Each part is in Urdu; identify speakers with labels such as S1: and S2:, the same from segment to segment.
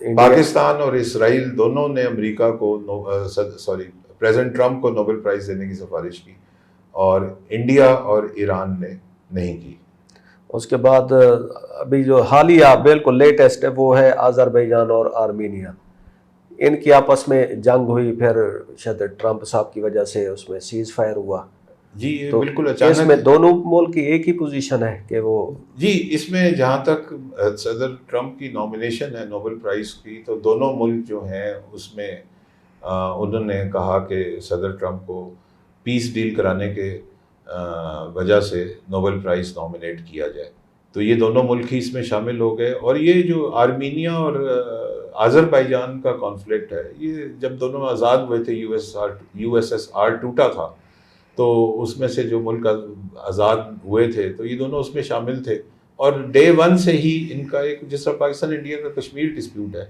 S1: پاکستان اور اسرائیل دونوں نے امریکہ کو پریزیڈنٹ ٹرمپ کو نوبل پرائز دینے کی سفارش کی، اور انڈیا اور ایران نے نہیں کی۔
S2: اس کے بعد ابھی جو حالیہ بالکل لیٹسٹ ہے وہ ہے آذربائیجان اور آرمینیا، ان کی آپس میں جنگ ہوئی، پھر شاید ٹرمپ صاحب کی وجہ سے اس میں سیز فائر ہوا۔
S1: جی یہ
S2: تو
S1: بالکل
S2: اس میں
S1: اچانک،
S2: دونوں ملک کی ایک ہی پوزیشن ہے کہ وہ
S1: جی اس میں جہاں تک صدر ٹرمپ کی نامینیشن ہے نوبل پرائز کی، تو دونوں ملک جو ہیں اس میں انہوں نے کہا کہ صدر ٹرمپ کو پیس ڈیل کرانے کے وجہ سے نوبل پرائز نامینیٹ کیا جائے، تو یہ دونوں ملک ہی اس میں شامل ہو گئے۔ اور یہ جو آرمینیا اور آذربائیجان کا کانفلکٹ ہے، یہ جب دونوں آزاد ہوئے تھے، یو ایس ایس آر ٹوٹا تھا، تو اس میں سے جو ملک آزاد ہوئے تھے تو یہ دونوں اس میں شامل تھے، اور ڈے ون سے ہی ان کا ایک، جس طرح پاکستان انڈیا کا کشمیر ڈسپیوٹ ہے،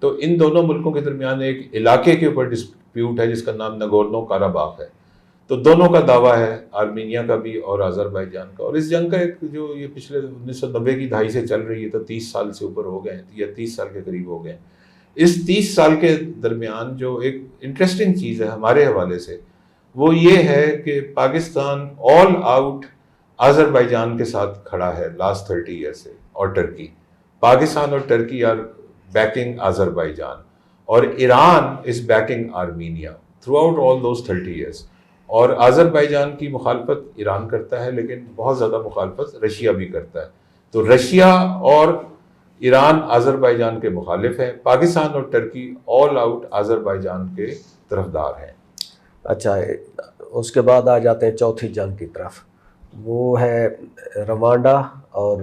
S1: تو ان دونوں ملکوں کے درمیان ایک علاقے کے اوپر ڈسپیوٹ ہے جس کا نام نگورنو کاراباخ ہے۔ تو دونوں کا دعویٰ ہے، آرمینیا کا بھی اور آذربائیجان کا، اور اس جنگ کا ایک جو یہ پچھلے 1990 کی دہائی سے چل رہی ہے، تو 30 سال سے اوپر ہو گئے ہیں، یا 30 سال کے قریب ہو گئے ہیں۔ اس 30 سال کے درمیان جو ایک انٹرسٹنگ چیز ہے ہمارے حوالے سے، وہ یہ ہے کہ پاکستان آل آؤٹ آذربائیجان کے ساتھ کھڑا ہے لاسٹ 30 ایئر سے، اور ٹرکی، پاکستان اور ٹرکی آر بیکنگ آذربائیجان، اور Iran is backing Armenia throughout all those 30 years. اور آذربائیجان کی مخالفت ایران کرتا ہے، لیکن بہت زیادہ مخالفت رشیا بھی کرتا ہے۔ تو رشیا اور ایران آذربائیجان کے مخالف ہیں، پاکستان اور ٹرکی آل آؤٹ آذربائیجان کے طرفدار ہیں۔
S2: اچھا، اس کے بعد آ جاتے ہیں چوتھی جنگ کی طرف، وہ ہے روانڈا اور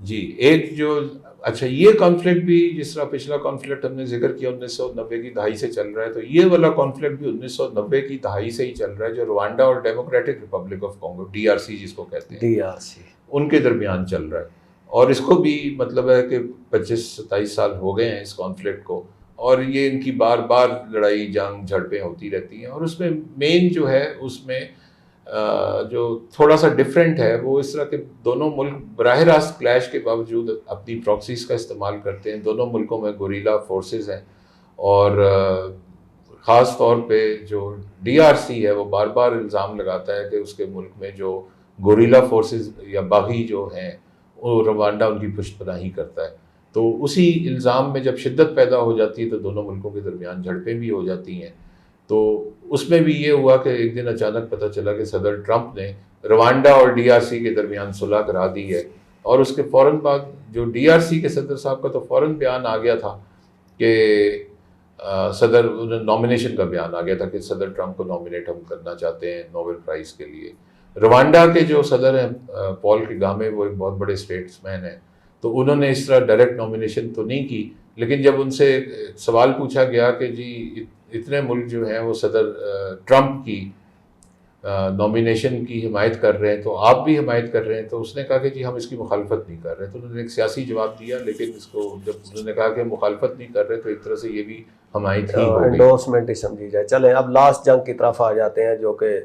S1: جی ایک جو اچھا یہ کانفلکٹ بھی، جس طرح پچھلا کانفلکٹ ہم نے ذکر کیا 1990 کی دہائی سے چل رہا ہے، تو یہ والا کانفلکٹ بھی 1990 کی دہائی سے ہی چل رہا ہے، جو روانڈا اور democratic republic of Congo, DRC جس کو کہتے ہیں،
S2: DRC،
S1: ان کے درمیان چل رہا ہے۔ اور اس کو بھی مطلب ہے کہ 25-27 سال ہو گئے ہیں اس کانفلکٹ کو، اور یہ ان کی بار بار لڑائی جنگ جھڑپیں ہوتی رہتی ہیں۔ اور اس میں مین جو ہے، اس میں جو تھوڑا سا ڈفرینٹ ہے، وہ اس طرح کے دونوں ملک براہ راست کلیش کے باوجود اپنی پراکسیز کا استعمال کرتے ہیں۔ دونوں ملکوں میں گوریلا فورسز ہیں، اور خاص طور پہ جو DRC ہے وہ بار بار الزام لگاتا ہے کہ اس کے ملک میں جو گوریلا فورسز یا باغی جو ہیں، وہ روانڈا ان کی پشت پناہی کرتا ہے۔ تو اسی الزام میں جب شدت پیدا ہو جاتی ہے تو دونوں ملکوں کے درمیان جھڑپیں بھی ہو جاتی ہیں۔ تو اس میں بھی یہ ہوا کہ ایک دن اچانک پتہ چلا کہ صدر ٹرمپ نے روانڈا اور DRC کے درمیان صلح کرا دی ہے، اور اس کے فوراً بعد جو DRC کے صدر صاحب کا تو فوراً بیان آ گیا تھا کہ صدر نامینیشن کا بیان آ گیا تھا کہ صدر ٹرمپ کو نامینیٹ ہم کرنا چاہتے ہیں نوبل پرائز کے لیے۔ روانڈا کے جو صدر ہیں پال کگامے، وہ ایک بہت بڑے اسٹیٹس مین ہیں، تو انہوں نے اس طرح ڈائریکٹ نامینیشن تو نہیں کی، لیکن جب ان سے سوال پوچھا گیا کہ جی اتنے ملک جو ہیں وہ صدر ٹرمپ کی نامینیشن کی حمایت کر رہے ہیں، تو آپ بھی حمایت کر رہے ہیں، تو اس نے کہا کہ جی ہم اس کی مخالفت نہیں کر رہے۔ تو انہوں نے ایک سیاسی جواب دیا، لیکن اس کو جب انہوں نے کہا کہ مخالفت نہیں کر رہے تو ایک طرح سے یہ بھی حمایت ہی ہو گئی،
S2: انڈورسمنٹ ہی سمجھی جائے۔ چلیں اب لاسٹ جنگ کی طرف آ جاتے ہیں، جو کہ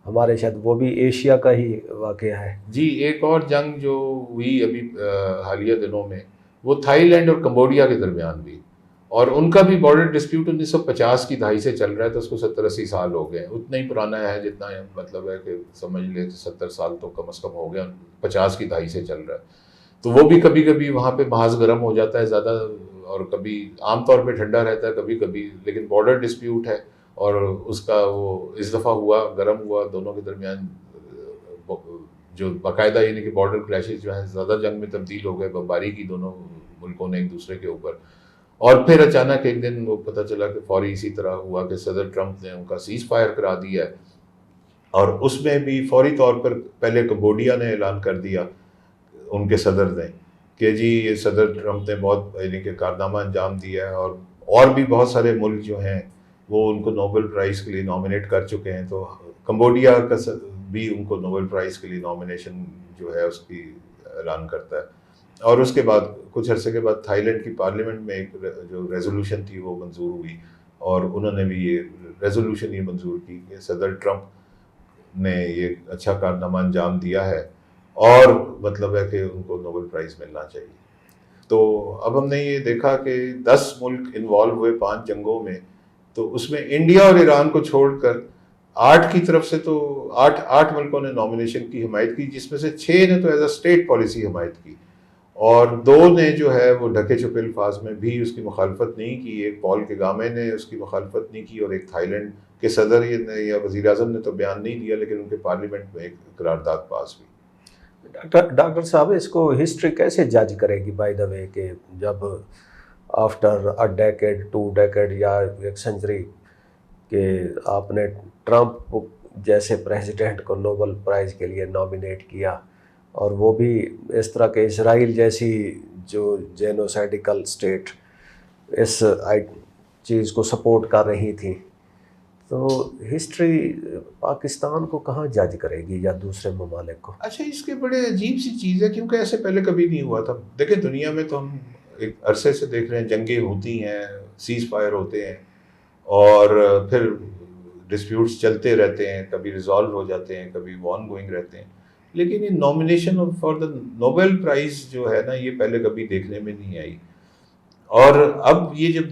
S2: ہمارے شاید وہ بھی ایشیا کا ہی واقعہ ہے۔
S1: جی ایک اور جنگ جو ہوئی ابھی حالیہ دنوں میں، وہ تھائی لینڈ اور کمبوڈیا کے درمیان بھی، اور ان کا بھی بارڈر ڈسپیوٹ 1950 کی دہائی سے چل رہا ہے، تو اس کو 70-80 سال ہو گئے ہیں، اتنا ہی پرانا ہے جتنا مطلب ہے کہ سمجھ لیں 70 سال تو کم از کم ہو گیا، 50 کی دہائی سے چل رہا ہے۔ تو وہ بھی کبھی کبھی وہاں پہ محاذ گرم ہو جاتا ہے زیادہ، اور کبھی عام طور پہ ٹھنڈا رہتا ہے کبھی کبھی، لیکن بارڈر ڈسپیوٹ ہے، اور اس کا وہ اس دفعہ ہوا، گرم ہوا دونوں کے درمیان، جو باقاعدہ یعنی کہ بارڈر کلیشز جو ہیں زیادہ جنگ میں تبدیل ہو گئے، بمباری کی دونوں ملکوں نے ایک دوسرے کے اوپر۔ اور پھر اچانک ایک دن وہ پتہ چلا کہ فوری اسی طرح ہوا کہ صدر ٹرمپ نے ان کا سیز فائر کرا دیا ہے، اور اس میں بھی فوری طور پر پہلے کمبوڈیا نے اعلان کر دیا ان کے صدر نے کہ جی یہ صدر ٹرمپ نے بہت یعنی کہ کارنامہ انجام دیا ہے، اور بھی بہت سارے ملک جو ہیں وہ ان کو نوبل پرائز کے لیے نامینیٹ کر چکے ہیں، تو کمبوڈیا کا بھی ان کو نوبل پرائز کے لیے نامینیشن جو ہے اس کی اعلان کرتا ہے۔ اور اس کے بعد کچھ عرصے کے بعد تھائی لینڈ کی پارلیمنٹ میں ایک جو ریزولوشن تھی وہ منظور ہوئی، اور انہوں نے بھی یہ ریزولوشن یہ منظور کی کہ صدر ٹرمپ نے یہ اچھا کارنامہ انجام دیا ہے، اور مطلب ہے کہ ان کو نوبل پرائز ملنا چاہیے۔ تو اب ہم نے یہ دیکھا کہ 10 ملک انوالو ہوئے 5 جنگوں میں، تو اس میں انڈیا اور ایران کو چھوڑ کر 8 کی طرف سے تو 8 ملکوں نے نامینیشن کی حمایت کی، جس میں سے 6 نے تو ایز اے اسٹیٹ پالیسی حمایت کی، اور 2 نے جو ہے وہ ڈھکے چھپے الفاظ میں بھی اس کی مخالفت نہیں کی. ایک پال کگامے نے اس کی مخالفت نہیں کی، اور ایک تھائی لینڈ کے صدر نے یا وزیر اعظم نے تو بیان نہیں دیا، لیکن ان کے پارلیمنٹ میں ایک قرارداد پاس ہوئی.
S2: ڈاکٹر صاحب اس کو ہسٹری کیسے جج کرے گی بائی دا وے کہ جب آفٹر اے ڈیکیڈ 2 ڈیکیڈ یا 1 سینچری کہ آپ نے ٹرمپ جیسے پریزیڈنٹ کو نوبل پرائز کے لیے نامینیٹ کیا، اور وہ بھی اس طرح کے اسرائیل جیسی جو جینوسائیڈیکل اسٹیٹ اس چیز کو سپورٹ کر رہی تھی، تو ہسٹری پاکستان کو کہاں جج کرے گی یا دوسرے ممالک کو؟
S1: اچھا، اس کے بڑے عجیب سی چیز ہے، کیونکہ ایسے پہلے کبھی نہیں ہوا تھا. دیکھیں دنیا میں تو ہم ایک عرصے سے دیکھ رہے ہیں، جنگیں ہوتی ہیں، سیز فائر ہوتے ہیں، اور پھر ڈسپیوٹس چلتے رہتے ہیں، کبھی ریزالو ہو جاتے ہیں، کبھی آن گوئنگ رہتے ہیں. لیکن یہ nomination for the Nobel price جو ہے نا، یہ پہلے کبھی دیکھنے میں نہیں آئی. اور اب یہ جب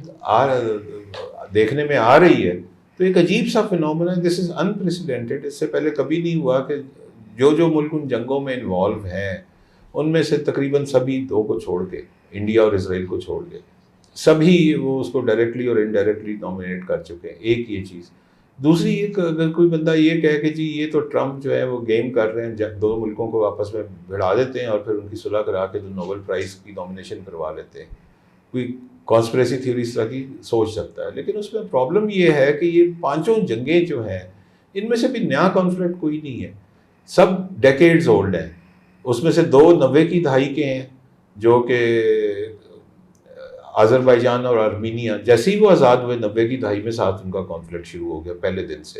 S1: دیکھنے میں آ رہی ہے تو ایک عجیب سا فنومنا ہے. دس از انپریسیڈنٹڈ. اس سے پہلے کبھی نہیں ہوا کہ جو ملک ان جنگوں میں انوالو ہیں ان میں سے تقریباً سبھی 2 کو چھوڑ کے، انڈیا اور اسرائیل کو چھوڑ کے، سبھی وہ اس کو ڈائریکٹلی اور انڈائریکٹلی نامینیٹ کر چکے ہیں. ایک یہ چیز. دوسری، ایک اگر کوئی بندہ یہ کہے کہ جی یہ تو ٹرمپ جو ہے وہ گیم کر رہے ہیں، 2 ملکوں کو آپس میں بھڑا دیتے ہیں اور پھر ان کی صلح کرا کے جو نوبل پرائز کی نامینیشن کروا لیتے ہیں، کوئی کانسپریسی تھیوری اس طرح کی سوچ سکتا ہے. لیکن اس میں پرابلم یہ ہے کہ یہ 5 جنگیں جو ہیں ان میں سے بھی نیا کانفلکٹ کوئی نہیں ہے، سب ڈیکیڈز اولڈ ہیں. اس میں سے 2 90 کی دہائی کے ہیں، جو کہ آذربائیجان اور آرمینیا، جیسے ہی وہ آزاد ہوئے 90 کی دہائی میں ساتھ ان کا کانفلکٹ شروع ہو گیا پہلے دن سے،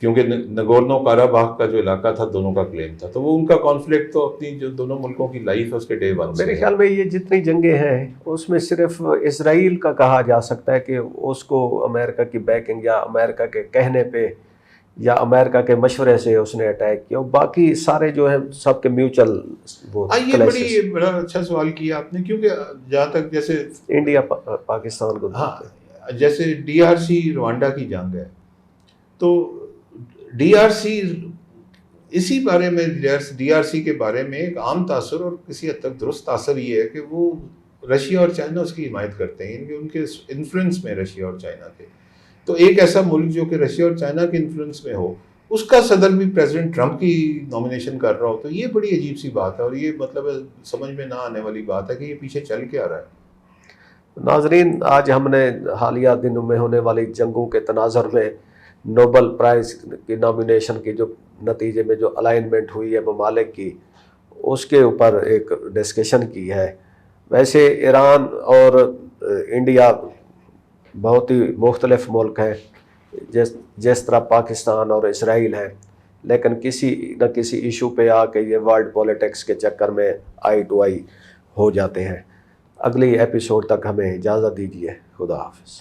S1: کیونکہ نگورنو کاراباخ کا جو علاقہ تھا دونوں کا کلیم تھا، تو وہ ان کا کانفلکٹ تو اپنی جو دونوں ملکوں کی لائف ہے اس کے ڈے 1 سے.
S2: میرے خیال میں یہ جتنی جنگیں ہیں اس میں صرف اسرائیل کا کہا جا سکتا ہے کہ اس کو امریکہ کی بیکنگ یا امریکہ کے کہنے پہ یا امریکہ کے مشورے سے اس نے اٹیک کیا، باقی سارے جو ہیں سب کے میوچل وہ
S1: یہ بڑا اچھا سوال کیا آپ نے، کیونکہ جہاں تک جیسے
S2: انڈیا پاکستان کو،
S1: ہاں جیسے DRC روانڈا کی جنگ ہے، تو DRC اسی بارے میں DRC کے بارے میں ایک عام تاثر اور کسی حد تک درست تاثر یہ ہے کہ وہ رشیا اور چائنا اس کی حمایت کرتے ہیں، ان کے انفلوئنس میں رشیا اور چائنا کے. تو ایک ایسا ملک جو کہ رشیا اور چائنا کے انفلوئنس میں ہو، اس کا صدر بھی پریزیڈنٹ ٹرمپ کی نامینیشن کر رہا ہو، تو یہ بڑی عجیب سی بات ہے، اور یہ مطلب سمجھ میں نہ آنے والی بات ہے کہ یہ پیچھے چل کے آ رہا ہے.
S2: ناظرین، آج ہم نے حالیہ دنوں میں ہونے والی جنگوں کے تناظر میں نوبل پرائز کی نامینیشن کی جو نتیجے میں جو الائنمنٹ ہوئی ہے ممالک کی، اس کے اوپر ایک ڈسکشن کی ہے. ویسے ایران اور انڈیا بہت ہی مختلف ملک ہیں، جس طرح پاکستان اور اسرائیل ہے، لیکن کسی نہ کسی ایشو پہ آ کے یہ ورلڈ پولیٹکس کے چکر میں آئی ٹو آئی ہو جاتے ہیں. اگلی ایپیسوڈ تک ہمیں اجازت دیجیے. خدا حافظ.